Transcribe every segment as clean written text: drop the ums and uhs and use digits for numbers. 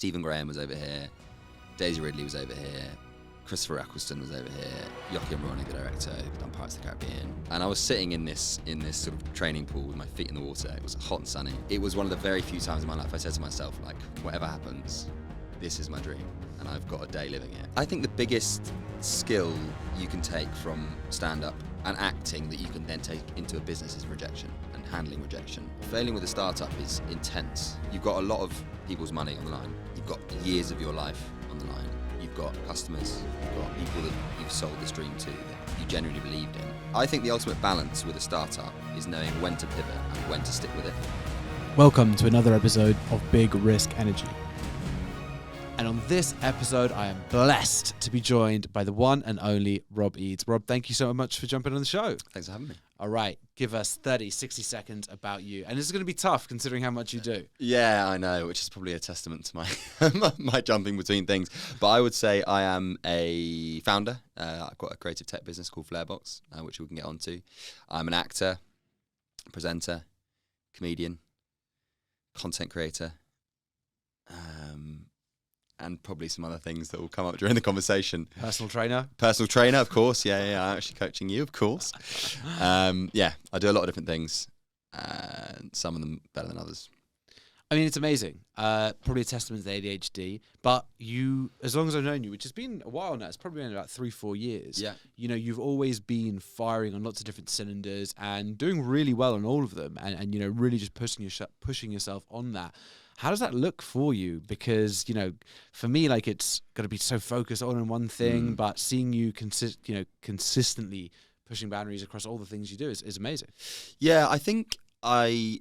Stephen Graham was over here, Daisy Ridley was over here, Christopher Eccleston was over here, Joachim Ronning, the director, who'd done Pirates of the Caribbean. And I was sitting in this sort of training pool with my feet in the water. It was hot and sunny. It was one of the very few times in my life I said to myself, like, whatever happens, this is my dream, and I've got a day living it. I think the biggest skill you can take from stand-up and acting that you can then take into a business is rejection and handling rejection. Failing with a startup is intense. You've got a lot of people's money on the line. You've got years of your life on the line. You've got customers, you've got people that you've sold this dream to that you genuinely believed in. I think the ultimate balance with a startup is knowing when to pivot and when to stick with it. Welcome to another episode of Big Risk Energy. And on this episode, I am blessed to be joined by the one and only Rob Eades. Rob, thank you so much for jumping on the show. Thanks for having me. All right, give us 30, 60 seconds about you. And this is going to be tough considering how much you do. Yeah, I know, which is probably a testament to my my jumping between things. But I would say I am a founder. I've got a creative tech business called Flairbox, which we can get onto. I'm an actor, presenter, comedian, content creator, and probably some other things that will come up during the conversation. Personal trainer? Personal trainer, of course. Yeah, I'm actually coaching you, of course. Yeah, I do a lot of different things, some of them better than others. I mean, it's amazing. Probably a testament to ADHD. But you, as long as I've known you, which has been a while now, it's probably been about 3-4 years. Yeah. You know, you've always been firing on lots of different cylinders and doing really well on all of them, and you know, really just pushing yourself on that. How does that look for you? Because, you know, for me, like, it's got to be so focused on one thing, but seeing you consistently pushing boundaries across all the things you do is amazing. Yeah, I think I've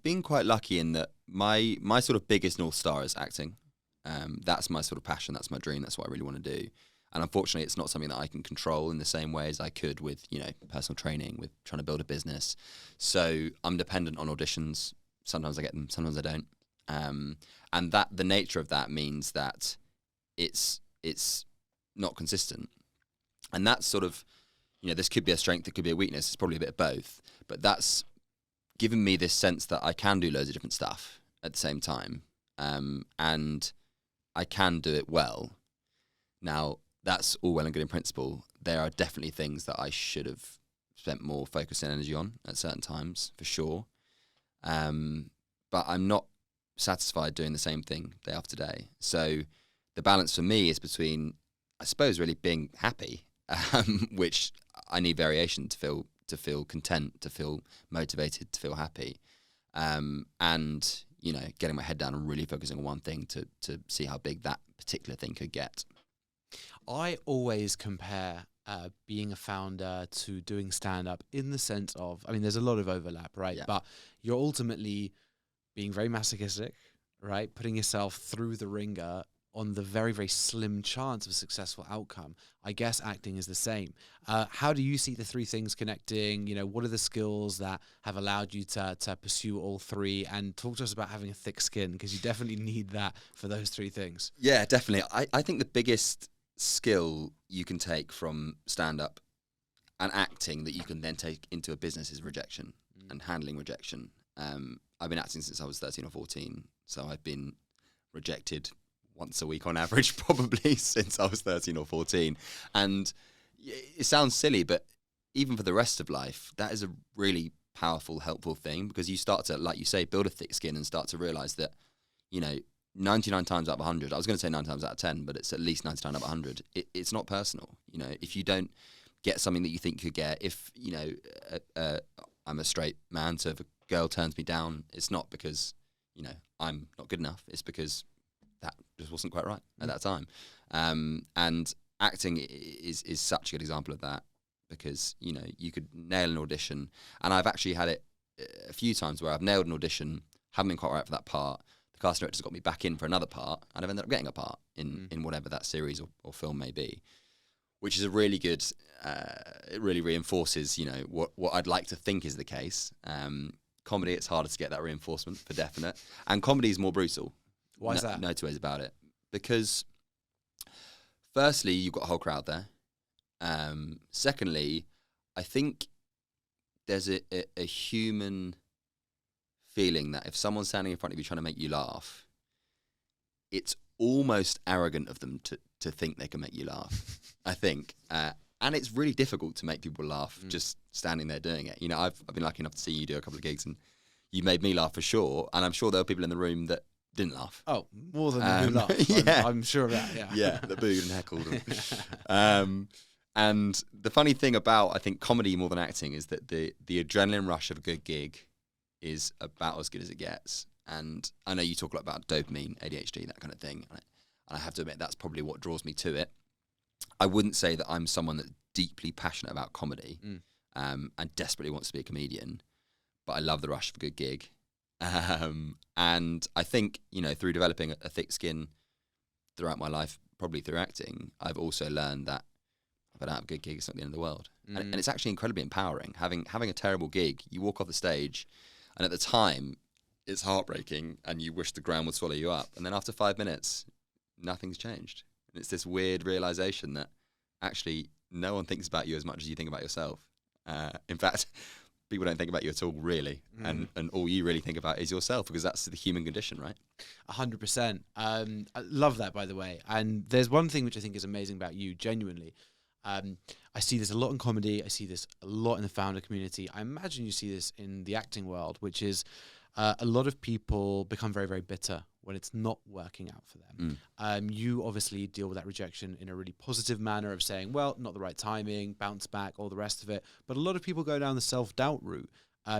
been quite lucky in that my sort of biggest North Star is acting. That's my sort of passion. That's my dream. That's what I really want to do. And unfortunately, it's not something that I can control in the same way as I could with, you know, personal training, with trying to build a business. So I'm dependent on auditions. Sometimes I get them, sometimes I don't. And that the nature of that means that it's not consistent. And that's sort of, you know, this could be a strength, it could be a weakness. It's probably a bit of both. But that's given me this sense that I can do loads of different stuff at the same time. And I can do it well. Now, that's all well and good in principle. There are definitely things that I should have spent more focus and energy on at certain times, for sure. But I'm not satisfied doing the same thing day after day. So the balance for me is between, I suppose, really being happy, which I need variation to feel content, to feel motivated, to feel happy, and, you know, getting my head down and really focusing on one thing to see how big that particular thing could get. I always compare being a founder to doing stand-up in the sense of, I mean, there's a lot of overlap, right? Yeah. But you're ultimately being very masochistic, right? Putting yourself through the ringer on the very, very slim chance of a successful outcome. I guess acting is the same. How do you see the three things connecting? You know, what are the skills that have allowed you to pursue all three? And talk to us about having a thick skin, because you definitely need that for those three things. Yeah, definitely. I think the biggest skill you can take from stand-up and acting that you can then take into a business is rejection and handling rejection. I've been acting since I was 13 or 14, so I've been rejected once a week on average probably since I was 13 or 14. And it sounds silly, but even for the rest of life, that is a really powerful, helpful thing, because you start to, like you say, build a thick skin and start to realize that, you know, 99 times out of 100, I was going to say 9 times out of 10, but it's at least 99 out of 100. It's not personal. You know, if you don't get something that you think you could get, if, you know, I'm a straight man, so if a girl turns me down, it's not because, you know, I'm not good enough. It's because that just wasn't quite right at that time. And acting is such a good example of that, because, you know, you could nail an audition, and I've actually had it a few times where I've nailed an audition, haven't been quite right for that part. The casting director's got me back in for another part, and I've ended up getting a part in whatever that series or film may be, which is a really good, it really reinforces, you know, what I'd like to think is the case. Comedy, it's harder to get that reinforcement, for definite. And comedy is more brutal. Why is that? No two ways about it. Because firstly, you've got a whole crowd there. Secondly, I think there's a human feeling that if someone's standing in front of you trying to make you laugh, it's almost arrogant of them to think they can make you laugh, I think. And it's really difficult to make people laugh just standing there doing it. You know, I've been lucky enough to see you do a couple of gigs, and you made me laugh for sure. And I'm sure there were people in the room that didn't laugh. Oh, more than you laugh. Yeah. I'm sure of that, yeah. Yeah, that booed and heckled. And the funny thing about, I think, comedy more than acting is that the adrenaline rush of a good gig is about as good as it gets. And I know you talk a lot about dopamine, ADHD, that kind of thing. And I have to admit, that's probably what draws me to it. I wouldn't say that I'm someone that's deeply passionate about comedy and desperately wants to be a comedian, but I love the rush of a good gig. And I think, you know, through developing a thick skin throughout my life, probably through acting, I've also learned that if I don't have a good gig, it's not the end of the world. And it's actually incredibly empowering. Having a terrible gig, you walk off the stage, and at the time, it's heartbreaking, and you wish the ground would swallow you up. And then after 5 minutes, nothing's changed. And it's this weird realization that actually no one thinks about you as much as you think about yourself. In fact, people don't think about you at all, really. And all you really think about is yourself, because that's the human condition, right? 100%. I love that, by the way. And there's one thing which I think is amazing about you, genuinely. I see this a lot in comedy. I see this a lot in the founder community. I imagine you see this in the acting world, which is a lot of people become very, very bitter when it's not working out for them. You obviously deal with that rejection in a really positive manner of saying, well, not the right timing, bounce back, all the rest of it. But a lot of people go down the self-doubt route.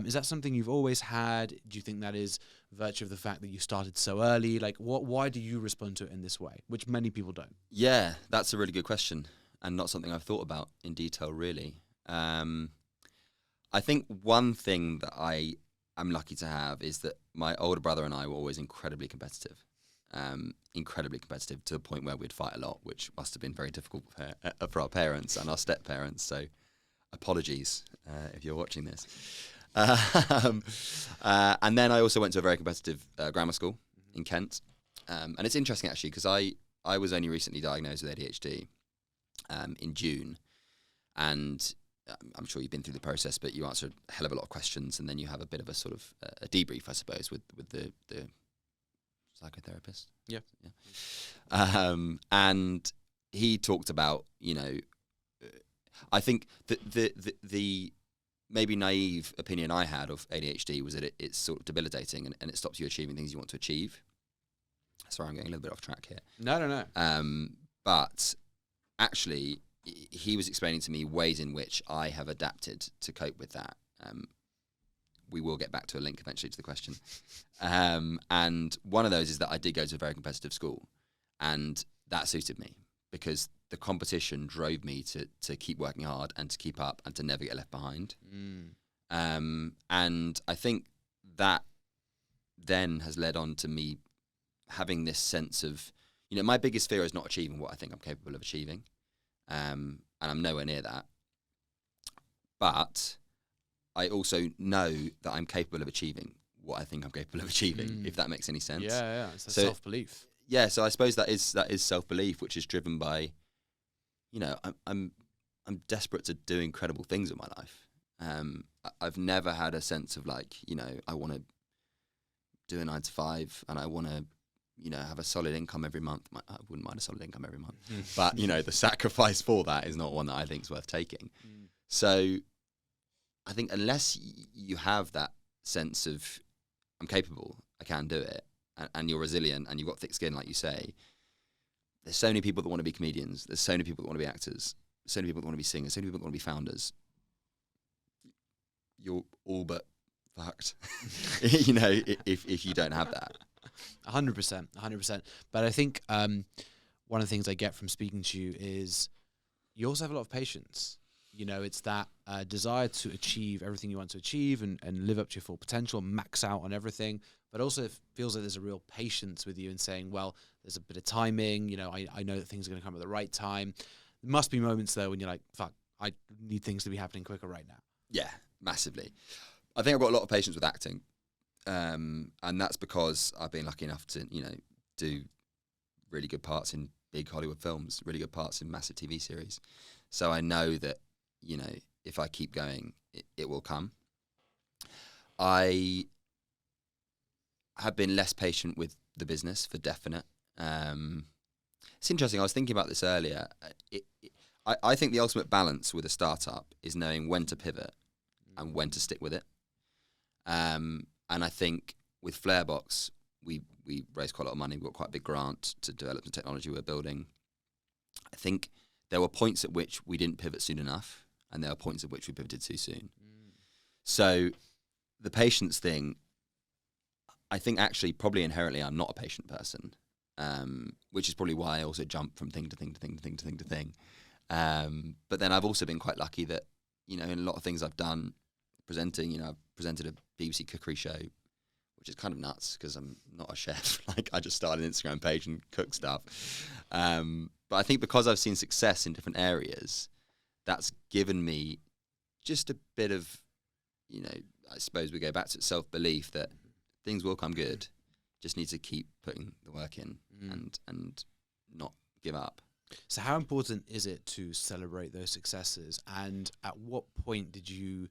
Is that something you've always had? Do you think that is virtue of the fact that you started so early? Like, why do you respond to it in this way, which many people don't? Yeah, that's a really good question, and not something I've thought about in detail, really. I think one thing that I'm lucky to have is that my older brother and I were always incredibly competitive to the point where we'd fight a lot, which must have been very difficult for our parents and our step-parents. So apologies if you're watching this. And then I also went to a very competitive grammar school in Kent. And it's interesting, actually, because I was only recently diagnosed with ADHD in June. And I'm sure you've been through the process, but you answer a hell of a lot of questions, and then you have a bit of a sort of a debrief, I suppose, with the psychotherapist. Yeah. And he talked about, you know, I think the maybe naive opinion I had of ADHD was that it's sort of debilitating and it stops you achieving things you want to achieve. Sorry, I'm getting a little bit off track here. No. But actually, he was explaining to me ways in which I have adapted to cope with that. We will get back to a link eventually to the question. And one of those is that I did go to a very competitive school, and that suited me because the competition drove me to keep working hard and to keep up and to never get left behind. And I think that then has led on to me having this sense of, you know, my biggest fear is not achieving what I think I'm capable of achieving. And I'm nowhere near that. But I also know that I'm capable of achieving what I think I'm capable of achieving, if that makes any sense. Yeah. It's self-belief. Yeah, so I suppose that is self-belief, which is driven by, you know, I'm desperate to do incredible things in my life. I've never had a sense of like, you know, I want to do a 9 to 5 and I want to, you know, have a solid income every month. I wouldn't mind a solid income every month. But, you know, the sacrifice for that is not one that I think is worth taking. So I think unless you have that sense of I'm capable, I can do it, and you're resilient and you've got thick skin, like you say, there's so many people that want to be comedians. There's so many people that want to be actors. So many people that want to be singers. So many people that want to be founders. You're all but fucked, you know, if you don't have that. 100%. But I think one of the things I get from speaking to you is you also have a lot of patience. You know, it's that desire to achieve everything you want to achieve and live up to your full potential, max out on everything. But also it feels like there's a real patience with you in saying, well, there's a bit of timing. You know, I know that things are going to come at the right time. There must be moments though when you're like, fuck, I need things to be happening quicker right now. Yeah, massively. I think I've got a lot of patience with acting. And that's because I've been lucky enough to, you know, do really good parts in big Hollywood films, really good parts in massive TV series. So I know that, you know, if I keep going, it will come. I have been less patient with the business for definite. It's interesting. I was thinking about this earlier. I think the ultimate balance with a startup is knowing when to pivot and when to stick with it. And I think with Flairbox, we raised quite a lot of money. We got quite a big grant to develop the technology we're building. I think there were points at which we didn't pivot soon enough, and there were points at which we pivoted too soon. So the patience thing, I think actually probably inherently I'm not a patient person, which is probably why I also jump from thing to thing to thing to thing to thing to thing. But then I've also been quite lucky that, in a lot of things I've done, presenting, I've presented a BBC cookery show, which is kind of nuts because I'm not a chef. Like, I just started an Instagram page and cook stuff. But I think because I've seen success in different areas, that's given me just a bit of, I suppose we go back to self-belief that things will come good. Just need to keep putting the work in and not give up. So how important is it to celebrate those successes? And at what point did you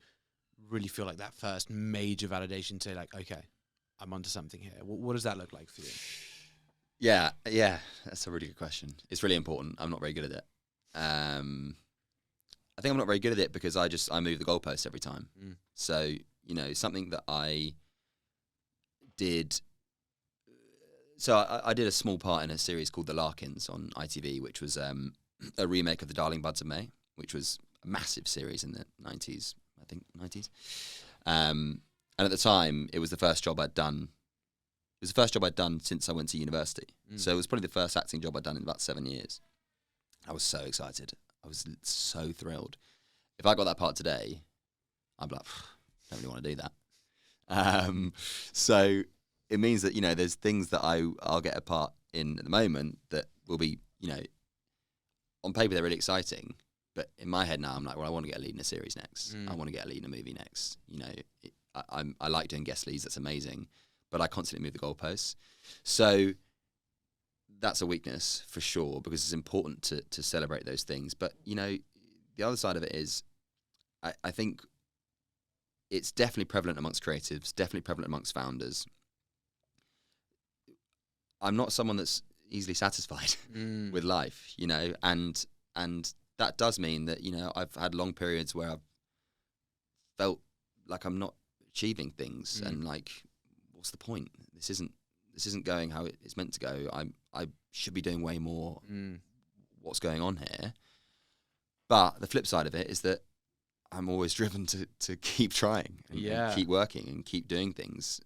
really feel like that first major validation to like, okay, I'm onto something here? What does that look like for you? Yeah, that's a really good question. It's really important. I'm not very good at it. I think I'm not very good at it because I move the goalposts every time. So, something that I did. So I did a small part in a series called The Larkins on ITV, which was a remake of The Darling Buds of May, which was a massive series in the 90s, I think, 90s. And at the time, it was the first job I'd done. It was the first job I'd done since I went to university. So it was probably the first acting job I'd done in about 7 years. I was so excited. I was so thrilled. If I got that part today, I'd be like, don't really want to do that. So it means that, there's things that I'll get a part in at the moment that will be, on paper they're really exciting, but in my head now I'm like, well, I want to get a lead in a series next. I want to get a lead in a movie next. I like doing guest leads. That's amazing, but I constantly move the goalposts. So that's a weakness for sure, because it's important to celebrate those things. But, the other side of it is I think it's definitely prevalent amongst creatives, definitely prevalent amongst founders. I'm not someone that's easily satisfied with life, and that does mean that, I've had long periods where I've felt like I'm not achieving things and like, what's the point? This isn't going how it's meant to go. I should be doing way more. What's going on here? But the flip side of it is that I'm always driven to keep trying and keep working and keep doing things.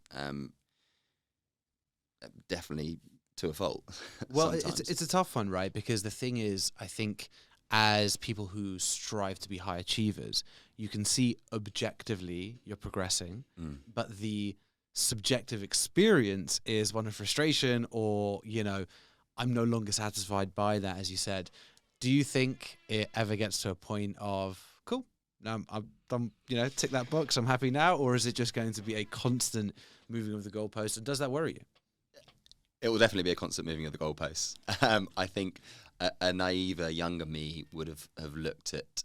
Definitely to a fault. Well, it's a tough one, right? Because the thing is, I think as people who strive to be high achievers, you can see objectively you're progressing, but the subjective experience is one of frustration or, I'm no longer satisfied by that, as you said. Do you think it ever gets to a point of, cool, now I'm done, tick that box, I'm happy now? Or is it just going to be a constant moving of the goalpost? And does that worry you? It will definitely be a constant moving of the goalposts. I think a naive, younger me would have looked at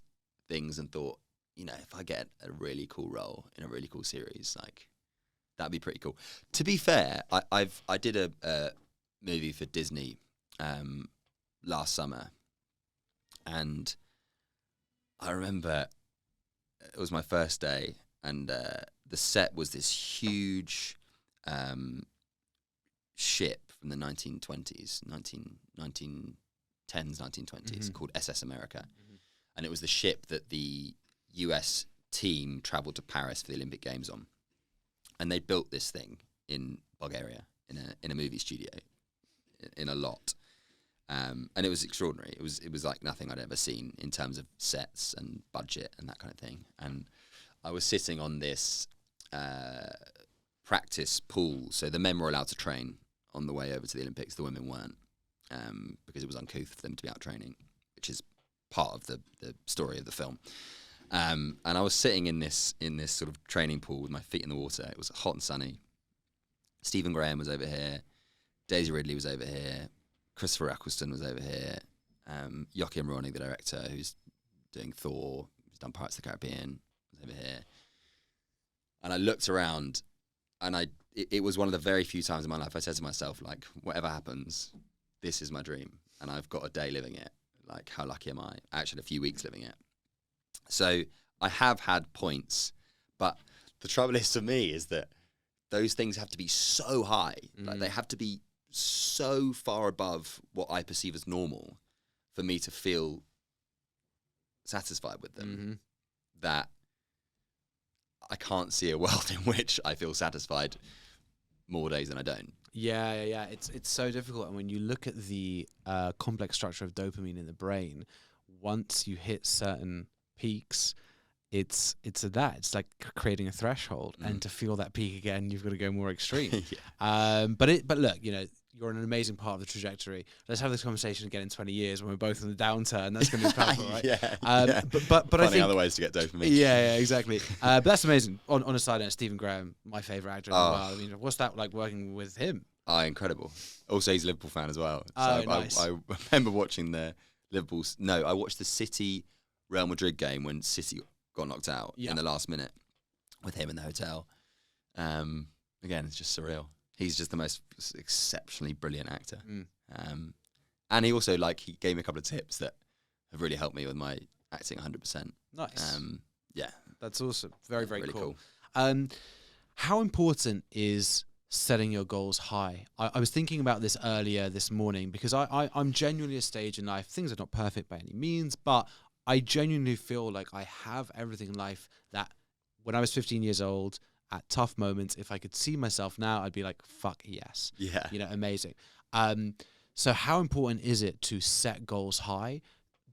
things and thought, if I get a really cool role in a really cool series, like, that'd be pretty cool. To be fair, I did a movie for Disney last summer, and I remember it was my first day, and the set was this huge ship from the 1920s, 1910s, 1920s, called SS America. And it was the ship that the US team travelled to Paris for the Olympic Games on. And they built this thing in Bulgaria, in a movie studio, in a lot. And it was extraordinary. It was like nothing I'd ever seen in terms of sets and budget and that kind of thing. And I was sitting on this practice pool. So the men were allowed to train on the way over to the Olympics. The women weren't, because it was uncouth for them to be out training, which is part of the story of the film. And I was sitting in this sort of training pool with my feet in the water. It was hot and sunny. Stephen Graham was over here. Daisy Ridley was over here. Christopher Eccleston was over here. Joachim Ronning, the director, who's doing Thor, who's done Pirates of the Caribbean, was over here. And I looked around, and it was one of the very few times in my life I said to myself, like, whatever happens, this is my dream, and I've got a day living it. Like, how lucky am I? Actually, a few weeks living it. So I have had points, but the trouble is for me is that those things have to be so high. Like, they have to be so far above what I perceive as normal for me to feel satisfied with them that I can't see a world in which I feel satisfied more days than I don't. Yeah. It's so difficult. And when you look at the complex structure of dopamine in the brain, once you hit certain peaks, it's like creating a threshold, and to feel that peak again, you've got to go more extreme. But look, you're an amazing part of the trajectory. Let's have this conversation again in 20 years when we're both on the downturn. That's going to be powerful, right? But Finding I think other ways to get dopamine. Yeah, exactly. But that's amazing. On a side note, Stephen Graham, my favorite actor in the world. I mean, what's that like working with him? Incredible. Also, he's a Liverpool fan as well. So nice. I remember watching the I watched the City Real Madrid game when City got knocked out in the last minute with him in the hotel. Again, it's just surreal. He's just the most exceptionally brilliant actor. And he also, he gave me a couple of tips that have really helped me with my acting 100%. Nice. Yeah. That's awesome. Very, very really cool. How important is setting your goals high? I was thinking about this earlier this morning because I'm genuinely at a stage in life, things are not perfect by any means, but I genuinely feel like I have everything in life that when I was 15 years old, at tough moments, if I could see myself now, I'd be like, fuck yes. Yeah. Amazing. So how important is it to set goals high?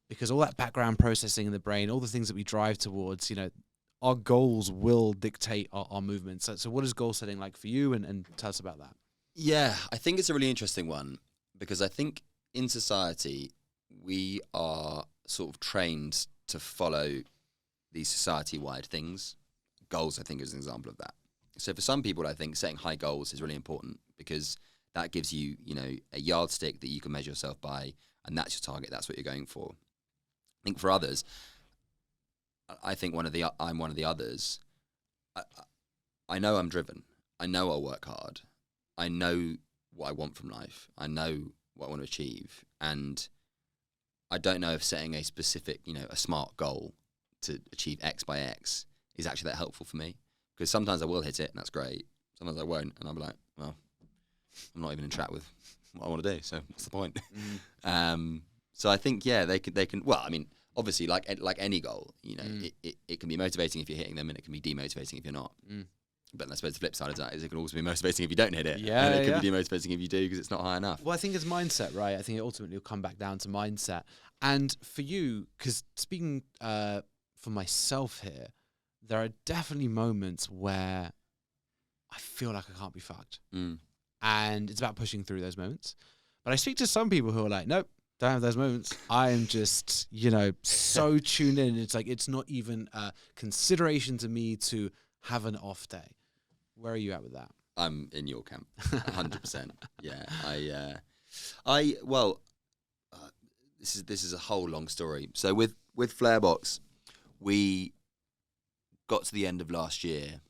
Because all that background processing in the brain, all the things that we drive towards, our goals will dictate our movements. So what is goal setting like for you? And tell us about that. Yeah, I think it's a really interesting one because I think in society, we are sort of trained to follow these society-wide things. Goals, I think, is an example of that. So for some people, I think setting high goals is really important because that gives you, a yardstick that you can measure yourself by, and that's your target. That's what you're going for. I think for others, I'm one of the others. I know I'm driven. I know I'll work hard. I know what I want from life. I know what I want to achieve. And I don't know if setting a specific, a smart goal to achieve X by X is actually that helpful for me. Because sometimes I will hit it, and that's great. Sometimes I won't, and I'll be like, well, I'm not even in track with what I want to do, so what's the point? So I think, they can. Well, I mean, obviously, like any goal, it can be motivating if you're hitting them, and it can be demotivating if you're not. But I suppose the flip side of that is it can also be motivating if you don't hit it. And it can be demotivating if you do because it's not high enough. Well, I think it's mindset, right? I think it ultimately will come back down to mindset. And for you, because speaking for myself here, there are definitely moments where I feel like I can't be fucked. And it's about pushing through those moments. But I speak to some people who are like, nope, don't have those moments. I am just, so tuned in. It's like, it's not even a consideration to me to have an off day. Where are you at with that? I'm in your camp, 100%. Yeah, this is a whole long story. So with Flairbox, we got to the end of last year.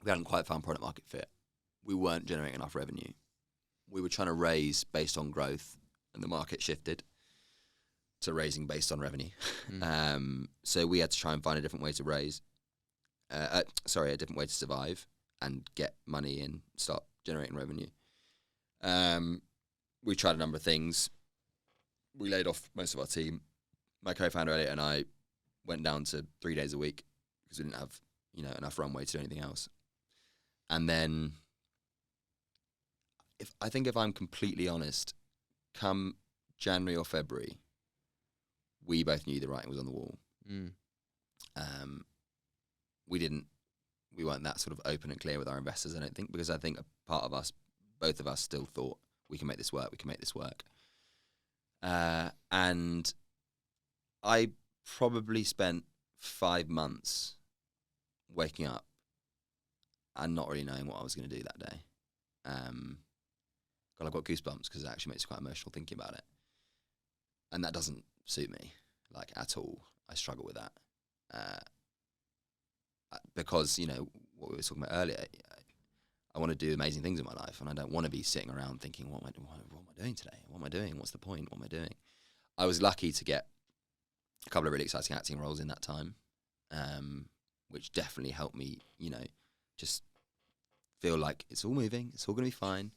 We hadn't quite found product market fit. We weren't generating enough revenue. We were trying to raise based on growth, and the market shifted to raising based on revenue. So we had to try and find a different way to raise. A different way to survive and get money and start generating revenue. We tried a number of things. We laid off most of our team. My co-founder Elliot and I went down to 3 days a week because we didn't have enough runway to do anything else. And then, if I'm completely honest, come January or February, we both knew the writing was on the wall. We weren't that sort of open and clear with our investors, I don't think, because I think a part of us, both of us still thought we can make this work. And I probably spent 5 months waking up and not really knowing what I was going to do that day. God, I've got goosebumps because it actually makes me quite emotional thinking about it. And that doesn't suit me, at all. I struggle with that. Because, what we were talking about earlier, I want to do amazing things in my life, and I don't want to be sitting around thinking, what am I doing today? What am I doing? What's the point? What am I doing? I was lucky to get a couple of really exciting acting roles in that time, which definitely helped me, just feel like it's all moving, it's all going to be fine.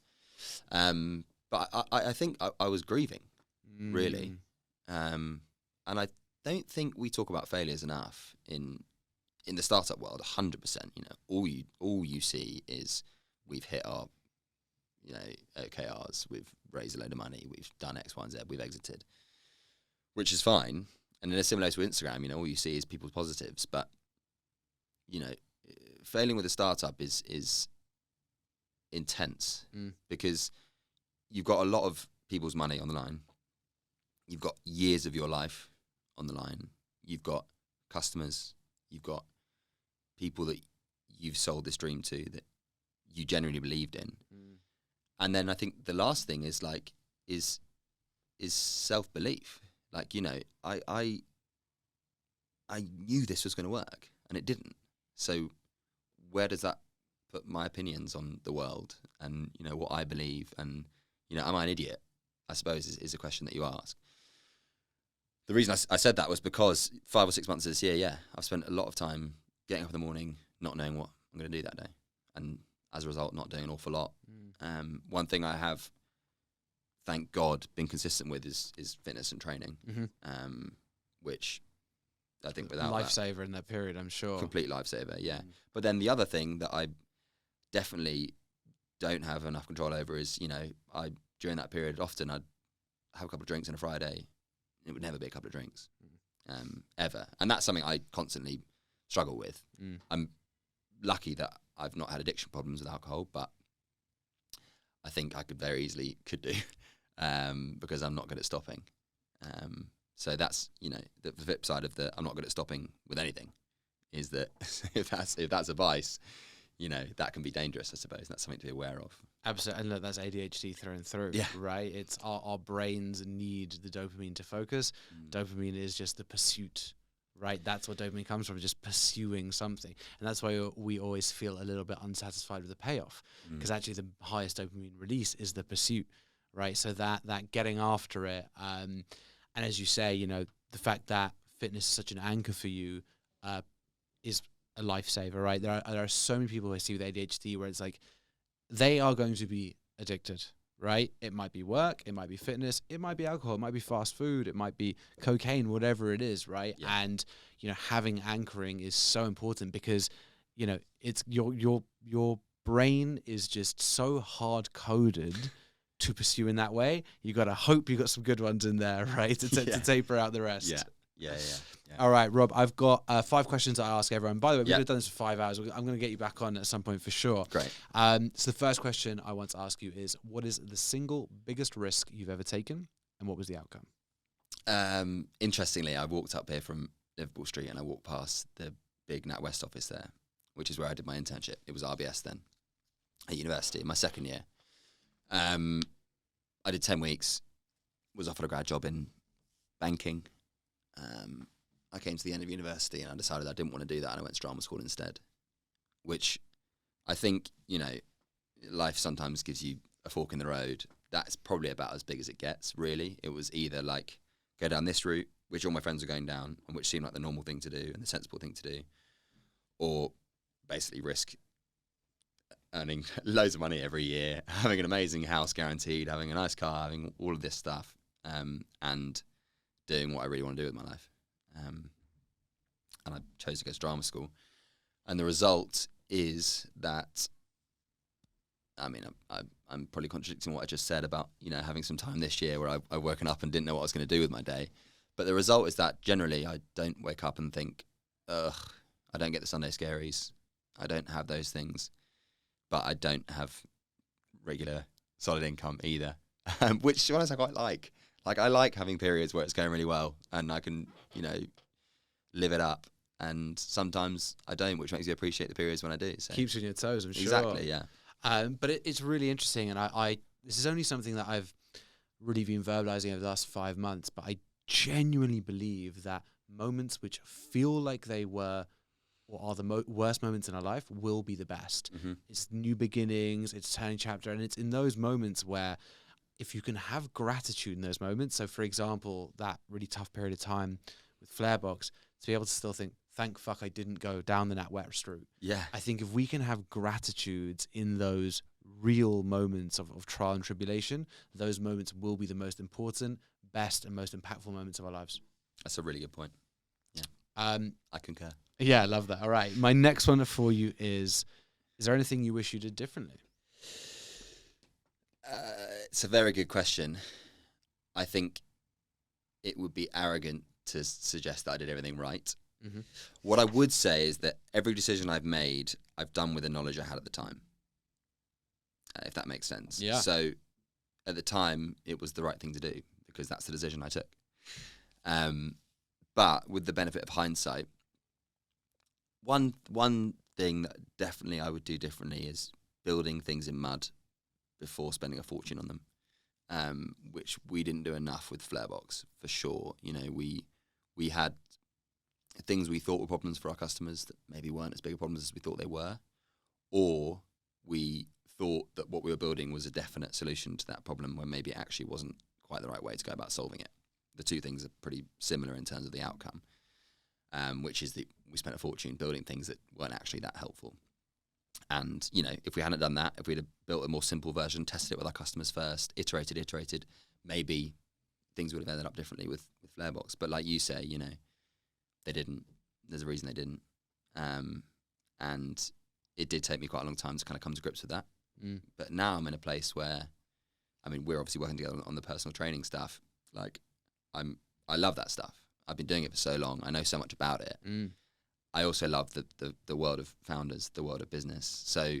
But I think I was grieving, really. And I don't think we talk about failures enough in the startup world. 100%, all you see is we've hit our, OKRs, we've raised a load of money, we've done X, Y, and Z, we've exited, which is fine. And in a similar way to Instagram, all you see is people's positives. But, failing with a startup is intense because you've got a lot of people's money on the line. You've got years of your life on the line. You've got customers. You've got people that you've sold this dream to that you genuinely believed in. And then I think the last thing is self-belief. Like, I knew this was going to work and it didn't. So where does that put my opinions on the world and, what I believe? And, am I an idiot? I suppose is a question that you ask. The reason I said that was because 5 or 6 months of this year, I've spent a lot of time getting up in the morning, not knowing what I'm going to do that day. And as a result, not doing an awful lot. One thing I have, thank God, been consistent with is fitness and training, which I think without lifesaver in that period, I'm sure. Complete lifesaver, yeah. But then the other thing that I definitely don't have enough control over is, during that period, often I'd have a couple of drinks on a Friday. It would never be a couple of drinks, ever. And that's something I constantly struggle with. I'm lucky that I've not had addiction problems with alcohol, but I think I very easily could do, because I'm not good at stopping. So that's, the flip side of I'm not good at stopping with anything is that if that's a vice, that can be dangerous, I suppose. That's something to be aware of. Absolutely. And look, that's ADHD through and through, yeah. Right? It's our brains need the dopamine to focus. Dopamine is just the pursuit, right? That's what dopamine comes from, just pursuing something. And that's why we always feel a little bit unsatisfied with the payoff, because actually the highest dopamine release is the pursuit, right? So that getting after it. And as you say, the fact that fitness is such an anchor for you is a lifesaver, right? There are so many people I see with ADHD where it's like they are going to be addicted, right? It might be work, it might be fitness, it might be alcohol, it might be fast food, it might be cocaine, whatever it is, right? Yeah. And having anchoring is so important because it's your brain is just so hard coded to pursue in that way. You got to hope you got some good ones in there, right? To taper out the rest. Yeah. All right, Rob, I've got 5 questions I ask everyone. By the way, we could have done this for 5 hours. I'm going to get you back on at some point for sure. Great. So the first question I want to ask you is, what is the single biggest risk you've ever taken, and what was the outcome? Interestingly, I walked up here from Liverpool Street and I walked past the big NatWest office there, which is where I did my internship. It was RBS then at university, my second year. I did 10 weeks, was offered a grad job in banking. I came to the end of university and I decided I didn't want to do that, and I went to drama school instead, which I think, life sometimes gives you a fork in the road. That's probably about as big as it gets, really. It was either like go down this route, which all my friends were going down and which seemed like the normal thing to do and the sensible thing to do, or basically risk earning loads of money every year, having an amazing house guaranteed, having a nice car, having all of this stuff, and doing what I really want to do with my life. And I chose to go to drama school. And the result is that, I'm probably contradicting what I just said about, having some time this year where I've woken up and didn't know what I was going to do with my day. But the result is that generally I don't wake up and think, ugh, I don't get the Sunday scaries. I don't have those things. But I don't have regular solid income either, which, to be honest, I quite like. Like, I like having periods where it's going really well and I can, live it up. And sometimes I don't, which makes you appreciate the periods when I do. So. Keeps you on your toes, I'm sure. Exactly, yeah. But it's really interesting. And I this is only something that I've really been verbalizing over the last 5 months. But I genuinely believe that moments which feel like they were or are the worst moments in our life will be the best. It's new beginnings, it's turning chapter, and it's in those moments where if you can have gratitude in those moments. So, for example, that really tough period of time with Flairbox, to be able to still think, thank fuck I didn't go down the NatWest route. Yeah. I think if we can have gratitudes in those real moments of trial and tribulation, those moments will be the most important, best, and most impactful moments of our lives. That's a really good point. Yeah. I concur. Yeah, I love that. All right. My next one for you is there anything you wish you did differently? It's a very good question. I think it would be arrogant to suggest that I did everything right. What I would say is that every decision I've made, I've done with the knowledge I had at the time, if that makes sense. Yeah. So at the time, it was the right thing to do because that's the decision I took. But with the benefit of hindsight, one thing that definitely I would do differently is building things in mud before spending a fortune on them, which we didn't do enough with Flairbox, for sure. You know, we had things we thought were problems for our customers that maybe weren't as big a problems as we thought they were, or we thought that what we were building was a definite solution to that problem when maybe it actually wasn't quite the right way to go about solving it. The two things are pretty similar in terms of the outcome, which is that we spent a fortune building things that weren't actually that helpful. And, you know, if we hadn't done that, if we'd have built a more simple version, tested it with our customers first, iterated, maybe things would have ended up differently with Flairbox. But like you say, you know, they didn't. There's a reason they didn't. And it did take me quite a long time to kind of come to grips with that. But now I'm in a place where, I mean, we're obviously working together on the personal training stuff. Like, I love that stuff. I've been doing it for so long. I know so much about it. I also love the world of founders, the world of business. So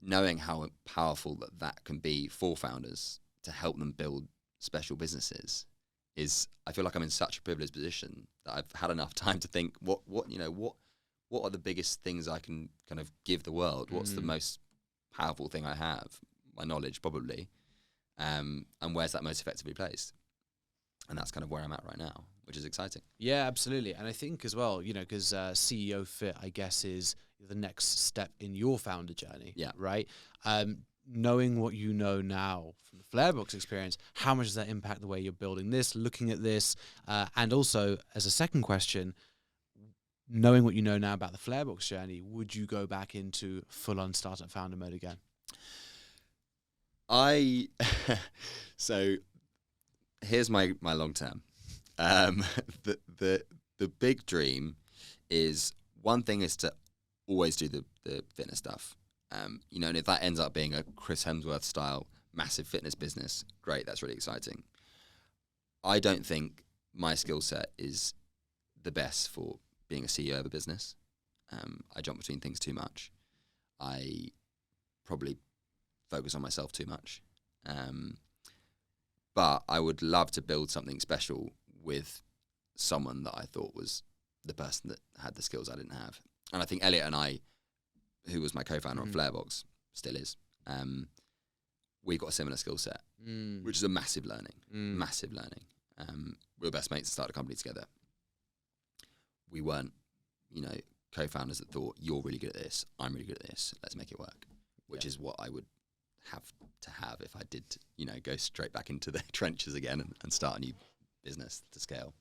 knowing how powerful that can be for founders to help them build special businesses is, I feel like I'm in such a privileged position that I've had enough time to think what are the biggest things I can kind of give the world? What's the most powerful thing I have? My knowledge, probably. And where's that most effectively placed? And that's kind of where I'm at right now, which is exciting. Yeah, absolutely. And I think as well, you know, because CEO Fit, I guess, is the next step in your founder journey. Yeah. Right? Knowing what you know now from the Flairbox experience, how much does that impact the way you're building this, looking at this? And also, as a second question, knowing what you know now about the Flairbox journey, would you go back into full-on startup founder mode again? So here's my long term. The big dream is, one thing is to always do the fitness stuff. You know, and if that ends up being a Chris Hemsworth style massive fitness business, great, that's really exciting. I don't think my skill set is the best for being a CEO of a business. I jump between things too much. I probably focus on myself too much. But I would love to build something special with someone that I thought was the person that had the skills I didn't have. And I think Elliot and I, who was my co-founder on Flairbox, still is, we got a similar skill set, which is a massive learning. We were best mates and started a company together. We weren't, you know, co-founders that thought, you're really good at this, I'm really good at this, let's make it work, which is what I would have to have if I did, you know, go straight back into the trenches again and start a new business to scale.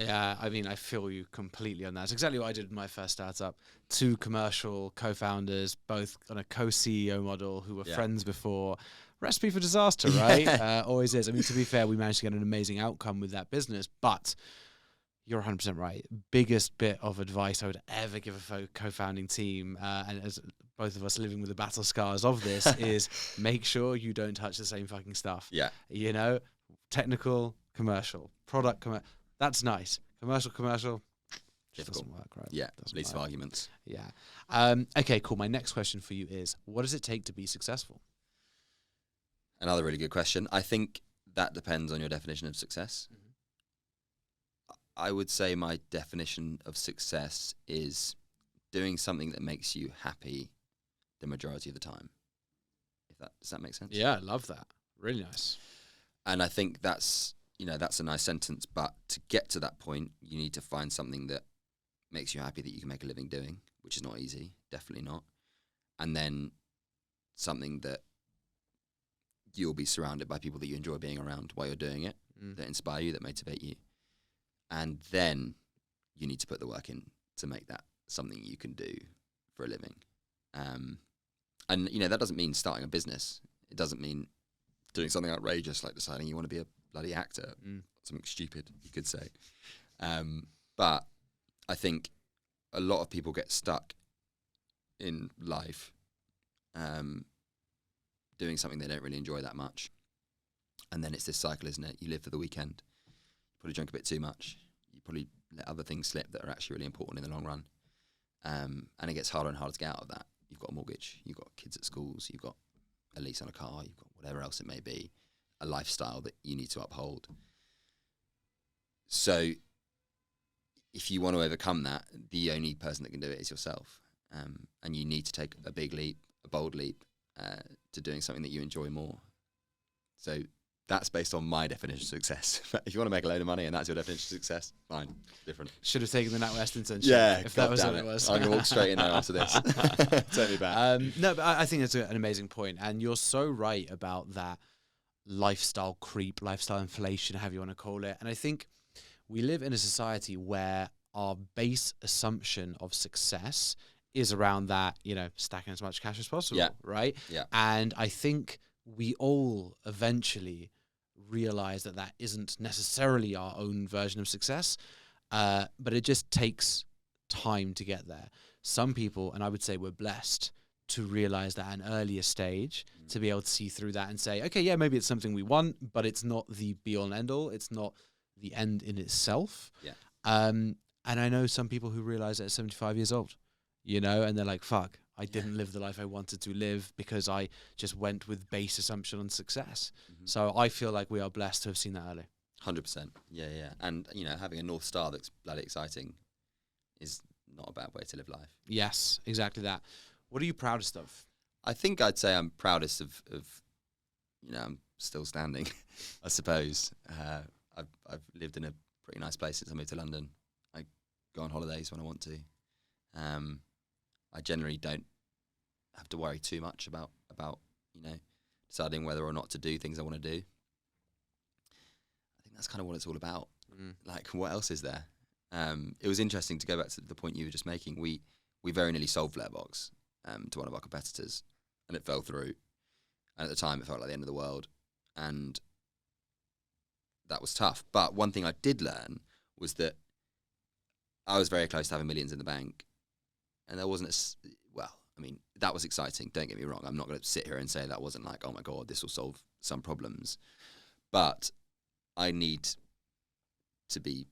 Yeah, I mean, I feel you completely on that. It's exactly what I did with my first startup. 2 commercial co-founders, both on a co-CEO model, who were friends before. Recipe for disaster, right? Always is. I mean, to be fair, we managed to get an amazing outcome with that business, but you're 100% right. Biggest bit of advice I would ever give a co-founding team, and as both of us living with the battle scars of this, is make sure you don't touch the same fucking stuff. Yeah. You know, technical, commercial, product, that's nice. Commercial, just doesn't work, right? Yeah, least of arguments. Yeah. Okay, cool. My next question for you is, what does it take to be successful? Another really good question. I think that depends on your definition of success. I would say my definition of success is doing something that makes you happy the majority of the time. Does that make sense? Yeah, I love that. Really nice. And I think that's, you know, that's a nice sentence, but to get to that point, you need to find something that makes you happy that you can make a living doing, which is not easy, definitely not. And then something that you'll be surrounded by people that you enjoy being around while you're doing it, that inspire you, that motivate you. And then you need to put the work in to make that something you can do for a living. And, you know, that doesn't mean starting a business. It doesn't mean doing something outrageous like deciding you want to be a bloody actor. Something stupid, you could say. But I think a lot of people get stuck in life doing something they don't really enjoy that much. And then it's this cycle, isn't it? You live for the weekend. You probably drink a bit too much. You probably let other things slip that are actually really important in the long run. And it gets harder and harder to get out of that. You've got a mortgage, you've got kids at schools, you've got a lease on a car, you've got whatever else it may be, a lifestyle that you need to uphold. So if you want to overcome that, the only person that can do it is yourself. And you need to take a big leap, a bold leap, to doing something that you enjoy more. So that's based on my definition of success. If you want to make a load of money and that's your definition of success, fine, different. Should have taken the NatWest internship. Yeah, if that was what it was. I'm going to walk straight in there after this. Totally back. No, but I think that's an amazing point. And you're so right about that lifestyle creep, lifestyle inflation, however you want to call it. And I think we live in a society where our base assumption of success is around that, you know, stacking as much cash as possible, right? Yeah. And I think we all eventually realize that that isn't necessarily our own version of success, but it just takes time to get there. Some people, and I would say we're blessed to realize that at an earlier stage, to be able to see through that and say, okay, yeah, maybe it's something we want, but it's not the be all and end all. It's not the end in itself. Yeah. And I know some people who realize that at 75 years old, you know, and they're like, fuck, I didn't live the life I wanted to live because I just went with base assumption on success. So I feel like we are blessed to have seen that early. 100%. Yeah. And, you know, having a North Star that's bloody exciting is not a bad way to live life. Yes, exactly that. What are you proudest of? I think I'd say I'm proudest of you know, I'm still standing, I suppose. I've lived in a pretty nice place since I moved to London. I go on holidays when I want to. I generally don't have to worry too much about you know, deciding whether or not to do things I want to do. I think that's kind of what it's all about. Like, what else is there? It was interesting to go back to the point you were just making. We very nearly sold Flairbox to one of our competitors, and it fell through. And at the time, it felt like the end of the world, and that was tough. But one thing I did learn was that I was very close to having millions in the bank, and there wasn't well, I mean, that was exciting. Don't get me wrong. I'm not going to sit here and say that wasn't like, oh my God, this will solve some problems. But I need to be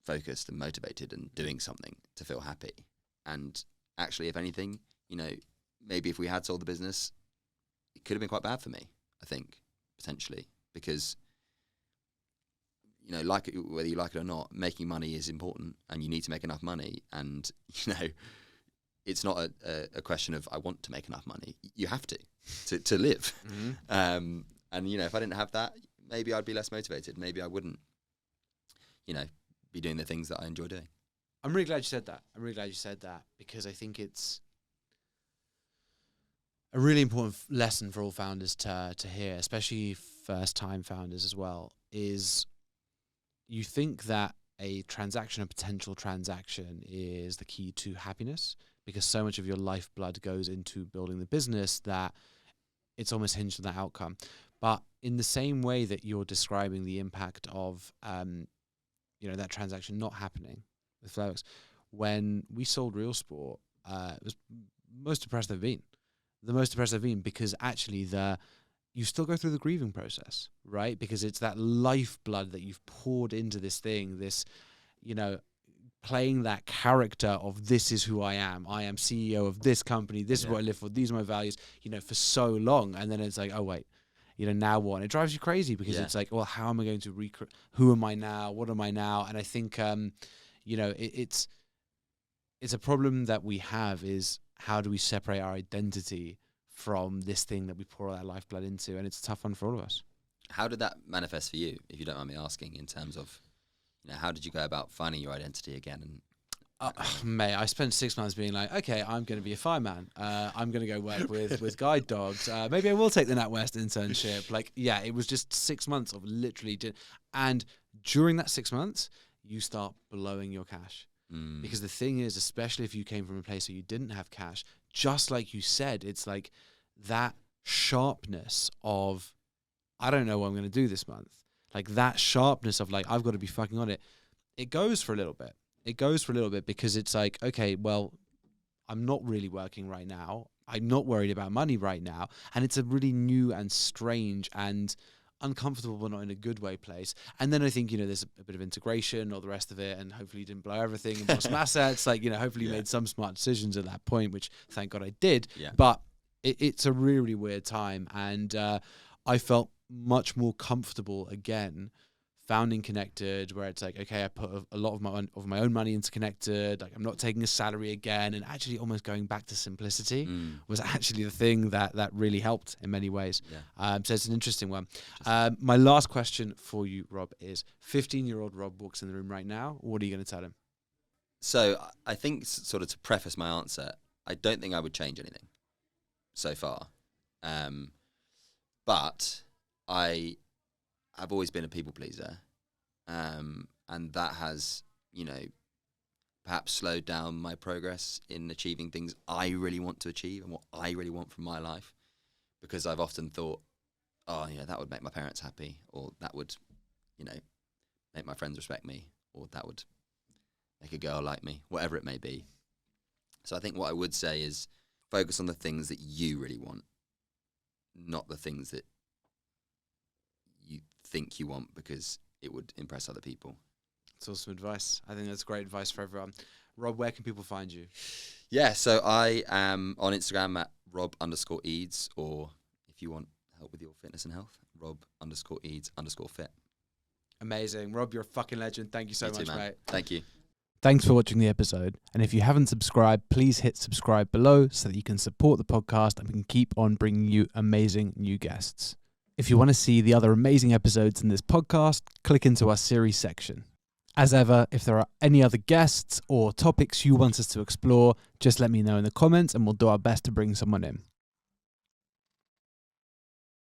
focused and motivated and doing something to feel happy. And actually, if anything, you know, maybe if we had sold the business, it could have been quite bad for me, I think, potentially, because, you know, like whether you like it or not, making money is important, and you need to make enough money. And, you know, it's not a question of I want to make enough money. You have to live. And, you know, if I didn't have that, maybe I'd be less motivated. Maybe I wouldn't, you know, be doing the things that I enjoy doing. I'm really glad you said that. Because I think it's a really important lesson for all founders to hear, especially first-time founders as well, is you think that a transaction, a potential transaction, is the key to happiness, because so much of your lifeblood goes into building the business that it's almost hinged on that outcome. But in the same way that you're describing the impact of, you know, that transaction not happening with Flairbox, when we sold Real Sport, it was most depressed I've been. The most depressed I've been, because actually you still go through the grieving process, right? Because it's that lifeblood that you've poured into this thing, this, you know, playing that character of this is who I am CEO of this company, this is what I live for, these are my values, you know, for so long. And then it's like, oh wait, you know, now what? And it drives you crazy, because it's like, well, how am I going to who am I now? What am I now? And I think, you know, it's a problem that we have, is how do we separate our identity from this thing that we pour all our lifeblood into? And it's a tough one for all of us. How did that manifest for you, if you don't mind me asking, in terms of, you know, how did you go about finding your identity again? And Mate, I spent 6 months being like, okay, I'm going to be a fireman. I'm going to go work with guide dogs. Maybe I will take the NatWest internship. Like, yeah, it was just 6 months of literally. And during that 6 months, you start blowing your cash. Because the thing is, especially if you came from a place where you didn't have cash, just like you said, it's like that sharpness of, I don't know what I'm going to do this month. Like that sharpness of like, I've got to be fucking on it. It goes for a little bit. Because it's like, okay, well, I'm not really working right now. I'm not worried about money right now. And it's a really new and strange and uncomfortable, but not in a good way place. And then I think, there's a bit of integration or the rest of it. And hopefully you didn't blow everything and bought some assets. Like, hopefully you made some smart decisions at that point, which thank God I did. Yeah. But it's a really, really weird time. And I felt much more comfortable again founding Connected, where it's like, okay, I put a lot of my own money into Connected. Like I'm not taking a salary again, and actually almost going back to simplicity was actually the thing that really helped in many ways. Yeah. So it's an interesting one. My last question for you, Rob, is 15-year-old Rob walks in the room right now. What are you going to tell him? So I think sort of to preface my answer, I don't think I would change anything so far. But I've always been a people pleaser, and that has, perhaps slowed down my progress in achieving things I really want to achieve and what I really want from my life, because I've often thought, that would make my parents happy, or that would, make my friends respect me, or that would make a girl like me, whatever it may be. So I think what I would say is focus on the things that you really want, not the things that you think you want because it would impress other people. It's awesome advice. I think that's great advice for everyone. Rob, where can people find you? Yeah, so I am on Instagram at Rob_Eades, or if you want help with your fitness and health, Rob_Eades_fit. Amazing. Rob, you're a fucking legend. Thank you so much, mate. Thank you. Thanks for watching the episode. And if you haven't subscribed, please hit subscribe below so that you can support the podcast and we can keep on bringing you amazing new guests. If you want to see the other amazing episodes in this podcast, click into our series section. As ever, if there are any other guests or topics you want us to explore, just let me know in the comments and we'll do our best to bring someone in.